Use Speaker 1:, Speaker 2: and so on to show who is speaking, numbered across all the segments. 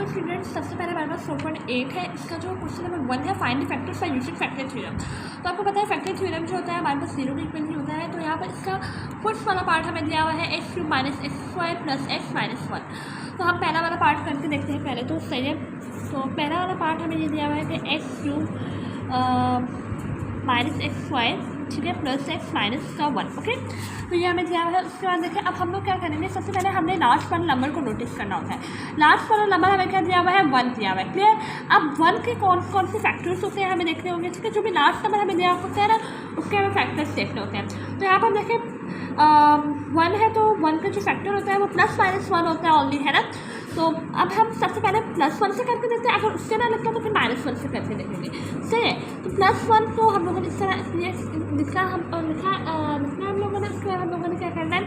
Speaker 1: तो स्टूडेंट्स सबसे पहले हमारे पास 4.8 है। इसका जो क्वेश्चन नंबर 1 है, find the factors by using factor theorem. तो आपको पता है फैक्टर थ्योरम जो होता है हमारे पास 0 के इक्वल ही होता है। तो यहाँ पर इसका फर्स्ट वाला पार्ट हमें दिया हुआ है x³ - x² + x - 1। तो हम पहला वाला पार्ट करके देखते हैं पहले, तो सही है। तो पहला वाला पार्ट हमें ये दिया हुआ है कि x³ - x², ठीक है, + x - 1, ओके। तो ये हमें दिया हुआ है। उसके बाद देखिए अब हम लोग क्या करेंगे, सबसे पहले हमने लास्ट वाले नंबर को नोटिस करना होता है। लास्ट वाला नंबर हमें क्या दिया हुआ है, 1 दिया हुआ है, क्लियर। अब 1 के कौन कौन से फैक्टर्स होते हैं हमें देखने होंगे, ठीक है। जो भी लास्ट नंबर हमें दिया होता है ना, उसके हमें फैक्टर्स देखने होते हैं। तो यहाँ पर देखिए 1 है, तो 1 का जो फैक्टर होता है वो +-1 होता है ऑनली, है ना। तो अब हम सबसे पहले +1 से करके देखते हैं, अगर उससे ना लगता तो फिर -1 से करके देखेंगे, सही है। तो +1 को हम लोगों ने इस तरह लिखना हम लोगों ने। उसके बाद हम लोगों ने क्या करना है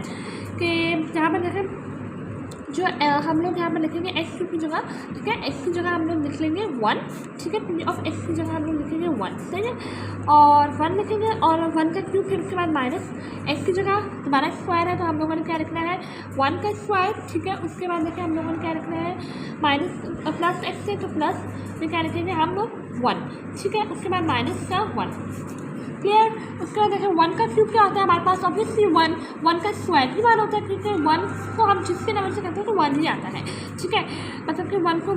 Speaker 1: कि यहाँ पर देखें, जो हम लोग यहाँ पर लिखेंगे x³ की जगह, ठीक है, x की जगह हम लोग लिख लेंगे 1, ठीक है। p(x) की जगह हम लोग लिखेंगे 1, सही है। और 1 लिखेंगे और 1 का क्यूब, फिर उसके बाद माइनस x की जगह हमारा स्क्वायर है, तो हम लोगों ने क्या लिखना है, 1 का स्क्वायर, ठीक है। उसके बाद देखिए हम लोगों ने क्या लिखना है, +x है, तो प्लस में क्या लिखेंगे हम लोग 1, ठीक है। उसके बाद माइनस का 1, क्लियर। उसके बाद देखिए 1 का क्यूब क्या होता है हमारे पास, ऑब्वियसली 1 का स्क्वायर ही 1 होता है, क्योंकि 1 को हम जिसके नंबर से करते हैं तो 1 ही आता है, ठीक है। मतलब कि 1 को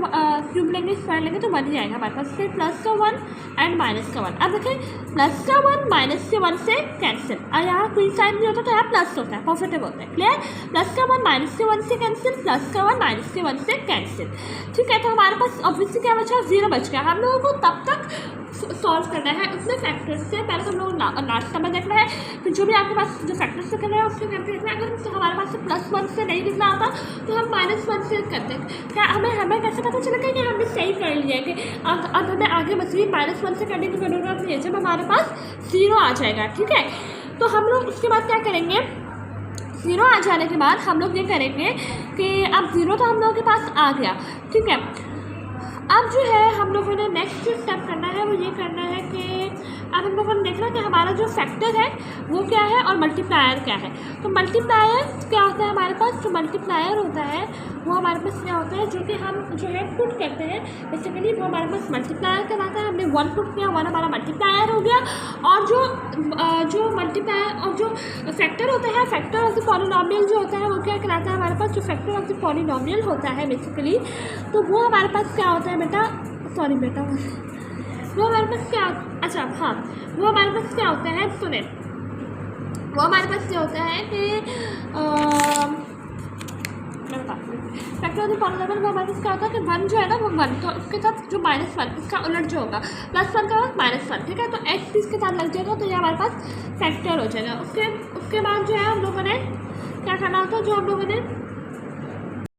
Speaker 1: क्यूब लेंगे, स्क्वायर लेंगे तो 1 ही आएगा हमारे पास। फिर प्लस का 1 एंड माइनस का 1। अब देखिए प्लस का 1 माइनस के 1 से कैंसिल, और यहाँ कोई साइन नहीं होता तो यहाँ प्लस होता है, पॉजिटिव होता है, क्लियर। प्लस का 1 माइनस के 1 से कैंसिल, प्लस का 1 माइनस के 1 से कैंसिल, ठीक है। तो हमारे पास ऑब्वियसली क्या बचा, 0 बच गया। हम लोगों को तब तक सॉल्व करना है उतने फैक्टर्स से। पहले तो हम लोग लास्ट नंबर देखना है, फिर जो भी आपके पास जो फैक्टर्स से करना है उससे करके देखना है। अगर तो हमारे पास से +1 से नहीं दिखना आता तो हम -1 से करते हैं। क्या हमें कैसे पता चलेगा कि हमने सही कर लिया है, कि अब हमें आगे मजीद -1 से करने की ज़रूरत नहीं है, जब हमारे पास 0 आ जाएगा, ठीक है। तो हम लोग उसके बाद क्या करेंगे, 0 आ जाने के बाद हम लोग ये करेंगे कि अब 0 तो हम लोगों के पास आ गया, ठीक है। अब जो है हम लोगों ने नेक्स्ट जो स्टेप करना है वो ये करना है कि अब हम लोगों ने देखना कि हमारा जो फैक्टर है वो क्या है और मल्टीप्लायर क्या है। तो मल्टीप्लायर क्या होता है हमारे पास, जो मल्टीप्लायर होता है वो हमारे पास क्या होता है, जो कि हम जो है पुट करते हैं बेसिकली, वो हमारे पास मल्टीप्लायर कहलाता है। हमने 1 पुट किया, 1 हमारा मल्टीप्लायर हो गया। और जो मल्टीप्लायर और जो फैक्टर होता है, फैक्टर ऑफ द पॉलिनोमियल जो होता है वो क्या कहलाता है हमारे पास, जो फैक्टर ऑफ द पॉलिनोमियल होता है बेसिकली, तो वो हमारे पास क्या होता है बेटा, वो हमारे पास क्या, अच्छा हाँ, वो हमारे पास क्या होता है, सुने, वो हमारे पास क्या होता है कि मैं बताती हूँ, फैक्टर ऑफ द पॉलिनोमियल वो हमारे पास क्या होता है कि 1 जो है ना वो 1, तो उसके साथ जो -1 इसका उलट जो होगा, +1 का -1, ठीक है। तो x इसके साथ लग जाएगा, तो ये हमारे पास फैक्टर हो जाएगा। उसके बाद जो है हम लोगों ने क्या करना होता है, जो हम लोगों ने